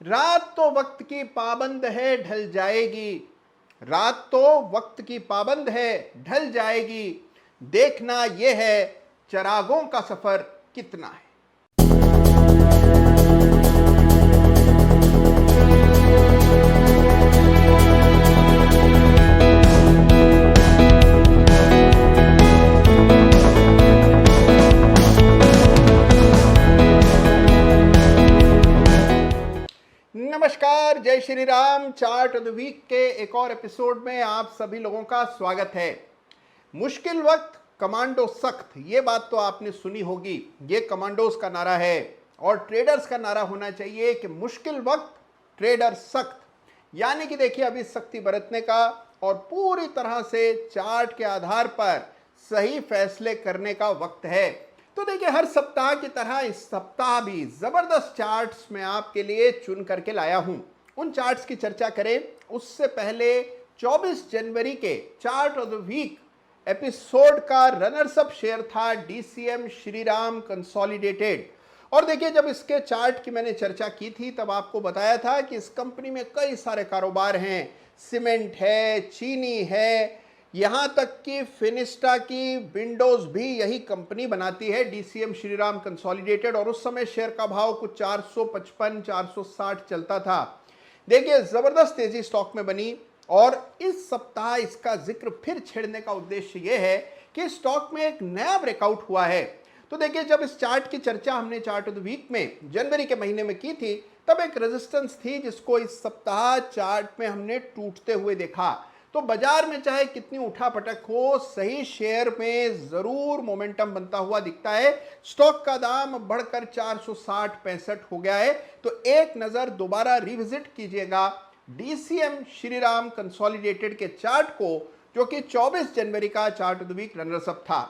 रात तो वक्त की पाबंद है ढल जाएगी। रात तो वक्त की पाबंद है ढल जाएगी। देखना यह है चरागों का सफर कितना है। नमस्कार, जय Shri Ram. Chart of the week के एक और एपिसोड में आप सभी लोगों का स्वागत है। मुश्किल वक्त कमांडो सख्त, ये बात तो आपने सुनी होगी। ये कमांडोज का नारा है और ट्रेडर्स का नारा होना चाहिए कि मुश्किल वक्त ट्रेडर सख्त। यानी कि देखिए, अभी सख्ती बरतने का और पूरी तरह से चार्ट के आधार पर सही फैसले करने का वक्त है। तो देखिए, हर सप्ताह की तरह इस सप्ताह भी जबरदस्त चार्ट्स में आपके लिए चुन करके लाया हूं। उन चार्ट्स की चर्चा करें उससे पहले 24 जनवरी के chart of the week episode का रनर्स अप शेयर था डीसीएम श्रीराम कंसोलिडेटेड। और देखिए, जब इसके चार्ट की मैंने चर्चा की थी तब आपको बताया था कि इस कंपनी में कई सारे कारोबार हैं। सीमेंट है, चीनी है, यहां तक कि फिनिस्टा की विंडोज भी यही कंपनी बनाती है, डीसीएम श्रीराम कंसोलिडेटेड। और उस समय शेयर का भाव कुछ 455 460 चलता था। देखिए, जबरदस्त तेजी स्टॉक में बनी और इस सप्ताह इसका जिक्र फिर छेड़ने का उद्देश्य यह है कि स्टॉक में एक नया ब्रेकआउट हुआ है। तो देखिए, जब इस चार्ट की चर्चा हमने चार्ट ऑफ द वीक में जनवरी के महीने में की थी तब एक रेजिस्टेंस थी जिसको इस सप्ताह चार्ट में हमने टूटते हुए देखा। तो बाजार में चाहे कितनी उठापटक हो, सही शेयर में जरूर मोमेंटम बनता हुआ दिखता है। स्टॉक का दाम बढ़कर 460-65 हो गया है। तो एक नजर दोबारा रिविजिट कीजिएगा डीसीएम श्रीराम कंसोलिडेटेड के चार्ट को, जो कि 24 जनवरी का chart of the week runners up था।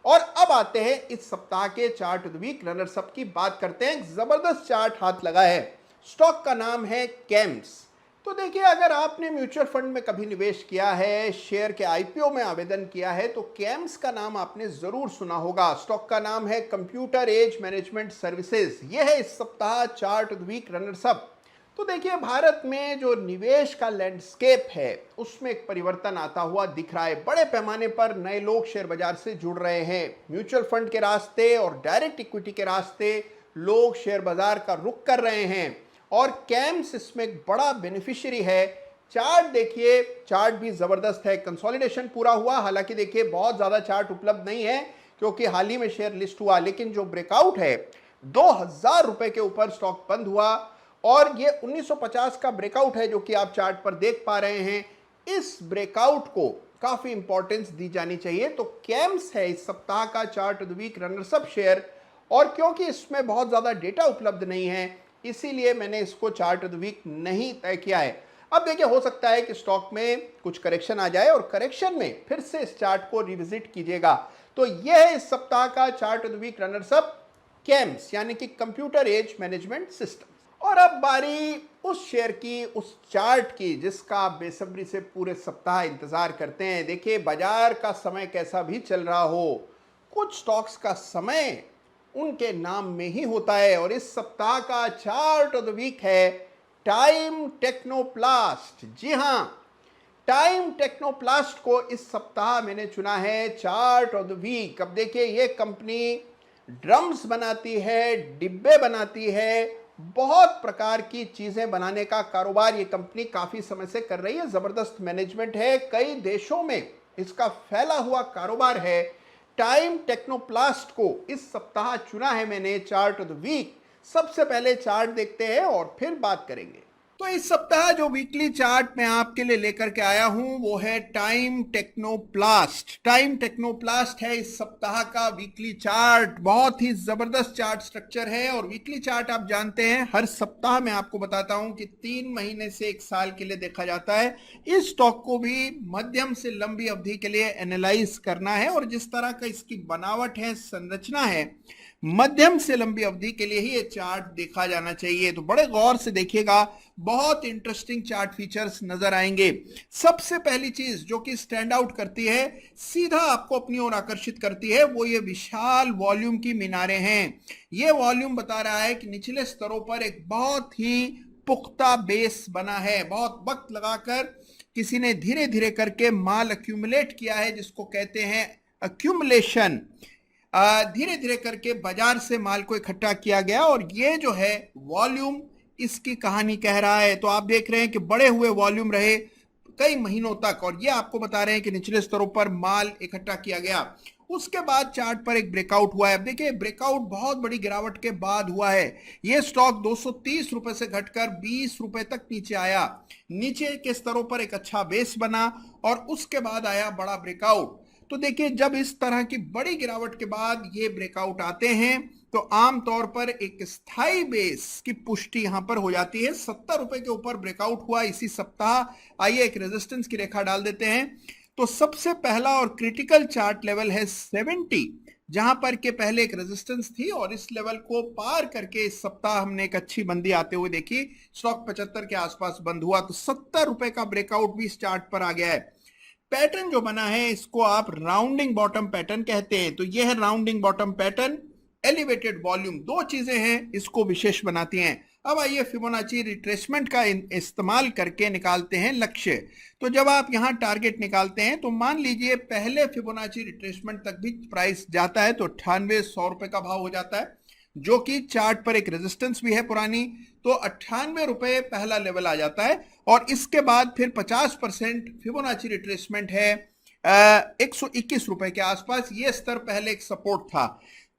और अब आते हैं इस सप्ताह के chart of the week runners up की बात करते हैं। जबरदस्त चार्ट हाथ लगा है। स्टॉक का नाम है कैम्स। तो देखिए, अगर आपने म्यूचुअल फंड में कभी निवेश किया है, शेयर के आईपीओ में आवेदन किया है, तो कैम्स का नाम आपने जरूर सुना होगा। स्टॉक का नाम है कंप्यूटर एज मैनेजमेंट सर्विसेज। यह है इस सप्ताह chart of the week runners up. तो देखिए, भारत में जो निवेश का लैंडस्केप है उसमें एक परिवर्तन आता हुआ दिख रहा है। बड़े पैमाने पर नए लोग शेयर बाजार से जुड़ रहे हैं। म्यूचुअल फंड के रास्ते और डायरेक्ट इक्विटी के रास्ते लोग शेयर बाजार का रुख कर रहे हैं और कैम्स इसमें एक बड़ा बेनिफिशियरी है। चार्ट देखिए, चार्ट भी जबरदस्त है। कंसोलिडेशन पूरा हुआ, हालांकि देखिए बहुत ज्यादा चार्ट उपलब्ध नहीं है क्योंकि हाल ही में शेयर लिस्ट हुआ, लेकिन जो ब्रेकआउट है 2000 रुपए के ऊपर स्टॉक बंद हुआ और ये 1950 का ब्रेकआउट है जो कि आप चार्ट पर देख पा रहे हैं। इस ब्रेकआउट को काफी इंपॉर्टेंस दी जानी चाहिए। तो कैम्स है इस सप्ताह का chart of the week runners up share, और क्योंकि इसमें बहुत ज्यादा डेटा उपलब्ध नहीं है इसीलिए मैंने इसको चार्ट ऑफ द वीक नहीं तय किया है। अब देखिए, हो सकता है कि स्टॉक में कुछ करेक्शन आ जाए और करेक्शन में फिर से इस चार्ट को रिविजिट कीजिएगा। तो यह है इस सप्ताह का chart of the week runners up CAMS, यानी कि कंप्यूटर एज मैनेजमेंट सिस्टम। और अब बारी उस शेयर की, उस चार्ट की जिसका आप बेसब्री से पूरे सप्ताह इंतजार करते हैं। देखिए, बाजार का समय कैसा भी चल रहा हो, कुछ स्टॉक्स का समय उनके नाम में ही होता है। और इस सप्ताह का चार्ट ऑफ द वीक है टाइम टेक्नोप्लास्ट। जी हां, टाइम टेक्नोप्लास्ट को इस सप्ताह मैंने चुना है चार्ट ऑफ द वीक। अब देखिए, ये कंपनी ड्रम्स बनाती है, डिब्बे बनाती है, बहुत प्रकार की चीजें बनाने का कारोबार ये कंपनी काफी समय से कर रही है। जबरदस्त मैनेजमेंट है, कई देशों में इसका फैला हुआ कारोबार है। टाइम टेक्नोप्लास्ट को इस सप्ताह चुना है मैंने चार्ट ऑफ द वीक। सबसे पहले चार्ट देखते हैं और फिर बात करेंगे। तो इस सप्ताह जो वीकली चार्ट मैं आपके लिए लेकर के आया हूं वो है टाइम टेक्नोप्लास्ट। टाइम टेक्नोप्लास्ट है इस सप्ताह का वीकली चार्ट। बहुत ही जबरदस्त चार्ट स्ट्रक्चर है और वीकली चार्ट आप जानते हैं हर सप्ताह मैं आपको बताता हूं कि 3 महीने से 1 साल के लिए देखा जाता है। इस स्टॉक को भी मध्यम से लंबी अवधि के लिए एनालाइज करना है और जिस तरह का इसकी बनावट है, संरचना है, मध्यम से लंबी अवधि के लिए ही ये चार्ट देखा जाना चाहिए। तो बड़े गौर से देखिएगा, बहुत इंटरेस्टिंग चार्ट फीचर्स नजर आएंगे। सबसे पहली चीज जो कि स्टैंड आउट करती है, सीधा आपको अपनी ओर आकर्षित करती है, वो ये विशाल वॉल्यूम की मीनारें हैं। ये वॉल्यूम बता रहा है कि निचले स्तरों पर एक बहुत ही पुख्ता बेस बना है। बहुत वक्त लगाकर किसी ने धीरे धीरे करके माल अक्यूमुलेट किया है, जिसको कहते हैं अक्यूमुलेशन। धीरे धीरे करके बाजार से माल को इकट्ठा किया गया और ये जो है वॉल्यूम इसकी कहानी कह रहा है। तो आप देख रहे हैं कि बढ़े हुए वॉल्यूम रहे कई महीनों तक, और ये आपको बता रहे हैं कि निचले स्तरों पर माल इकट्ठा किया गया। उसके बाद चार्ट पर एक ब्रेकआउट हुआ है। अब देखिए ब्रेकआउट बहुत बड़ी गिरावट के बाद हुआ है। ये स्टॉक 230 रुपए से घटकर 20 रुपए तक नीचे आया। नीचे के स्तरों पर एक अच्छा बेस बना और उसके बाद आया बड़ा ब्रेकआउट। तो देखिए जब इस तरह की बड़ी गिरावट के बाद ये ब्रेकआउट आते हैं तो आमतौर पर एक स्थायी बेस की पुष्टि यहां पर हो जाती है। 70 रुपए के ऊपर ब्रेकआउट हुआ इसी सप्ताह। आइए एक रेजिस्टेंस की रेखा डाल देते हैं। तो सबसे पहला और क्रिटिकल चार्ट लेवल है 70, जहां पर के पहले एक रेजिस्टेंस थी और इस लेवल को पार करके इस सप्ताह हमने एक अच्छी मंदी आते हुए देखी। स्टॉक 75 के आसपास बंद हुआ। तो 70 रुपए का ब्रेकआउट भी इस चार्ट पर आ गया है। पैटर्न जो बना है इसको आप राउंडिंग बॉटम पैटर्न कहते हैं। तो यह है rounding bottom pattern. Elevated volume, दो चीजें हैं इसको विशेष बनाती हैं। अब आइए फिबोनाची रिट्रेसमेंट का इस्तेमाल करके निकालते हैं लक्ष्य। तो जब आप यहां टारगेट निकालते हैं तो मान लीजिए पहले फिबोनाची रिट्रेसमेंट तक भी प्राइस जाता है तो 9800 रुपए का भाव हो जाता है, जो कि चार्ट पर एक रेजिस्टेंस भी है पुरानी। तो 98 रुपए पहला लेवल आ जाता है और इसके बाद फिर 50% फिबोनाची रिट्रेसमेंट है 121 रुपए के आसपास। ये स्तर पहले एक सपोर्ट था।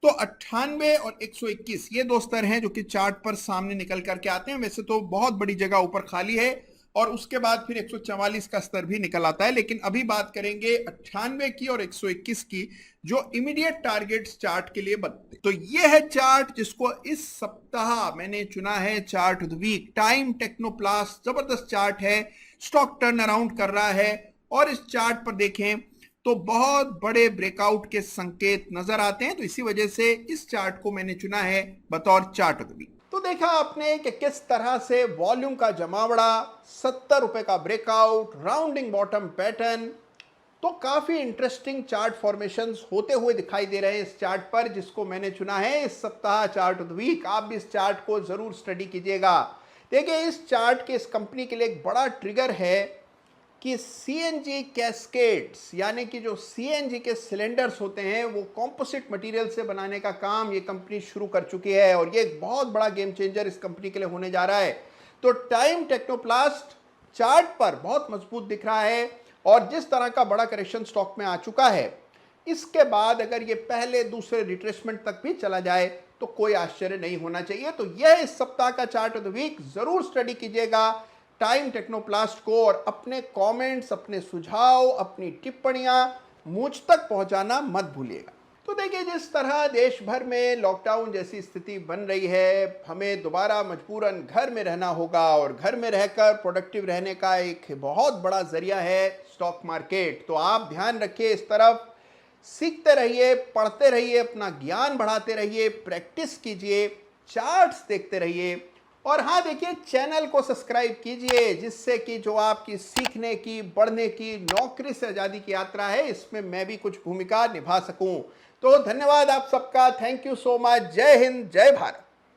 तो 98 और 121 ये दो स्तर हैं जो कि चार्ट पर सामने निकल करके आते हैं। वैसे तो बहुत बड़ी जगह ऊपर खाली है और उसके बाद फिर 144 का स्तर भी निकल आता है, लेकिन अभी बात करेंगे 98 की और 121 की, जो इमीडिएट टारगेट्स चार्ट के लिए बनते। तो ये है चार्ट जिसको इस सप्ताह मैंने चुना है chart of the week. Time technoplast जबरदस्त चार्ट है, स्टॉक टर्न अराउंड कर रहा है और इस चार्ट पर देखें तो बहुत बड़े ब्रेकआउट के संकेत नजर आते हैं। तो इसी वजह से इस चार्ट को मैंने चुना है बतौर चार्ट ऑफ द वीक। तो देखा आपने कि किस तरह से वॉल्यूम का जमावड़ा, 70 रुपए का ब्रेकआउट, राउंडिंग बॉटम पैटर्न, तो काफी इंटरेस्टिंग चार्ट फॉर्मेशंस होते हुए दिखाई दे रहे हैं इस चार्ट पर, जिसको मैंने चुना है इस सप्ताह चार्ट ऑफ द वीक। आप भी इस चार्ट को जरूर स्टडी कीजिएगा। देखिए इस चार्ट के इस कंपनी के लिए एक बड़ा ट्रिगर है कि सीएनजी कैस्केड्स, यानी कि जो सीएनजी के सिलेंडर्स होते हैं वो कॉम्पोजिट मटेरियल से बनाने का काम ये कंपनी शुरू कर चुकी है और ये एक बहुत बड़ा गेम चेंजर इस कंपनी के लिए होने जा रहा है। तो टाइम टेक्नोप्लास्ट चार्ट पर बहुत मजबूत दिख रहा है और जिस तरह का बड़ा करेक्शन स्टॉक में आ चुका है, इसके बाद अगर ये पहले दूसरे रिट्रेसमेंट तक भी चला जाए तो कोई आश्चर्य नहीं होना चाहिए। तो यह इस सप्ताह का चार्ट ऑफ द वीक, जरूर स्टडी कीजिएगा टाइम टेक्नोप्लास्ट को और अपने कमेंट्स, अपने सुझाव, अपनी टिप्पणियां मुझ तक पहुंचाना मत भूलिएगा। तो देखिए जिस तरह देश भर में लॉकडाउन जैसी स्थिति बन रही है, हमें दोबारा मजबूरन घर में रहना होगा और घर में रहकर प्रोडक्टिव रहने का एक बहुत बड़ा जरिया है स्टॉक मार्केट। तो आप ध्यान रखिए इस तरफ, सीखते रहिए, पढ़ते रहिए, अपना ज्ञान बढ़ाते रहिए, प्रैक्टिस कीजिए, चार्ट्स देखते रहिए और हाँ देखिए चैनल को सब्सक्राइब कीजिए, जिससे कि जो आपकी सीखने की, बढ़ने की, नौकरी से आज़ादी की यात्रा है, इसमें मैं भी कुछ भूमिका निभा सकूं। तो धन्यवाद आप सबका, थैंक यू सो मच। जय हिंद, जय भारत।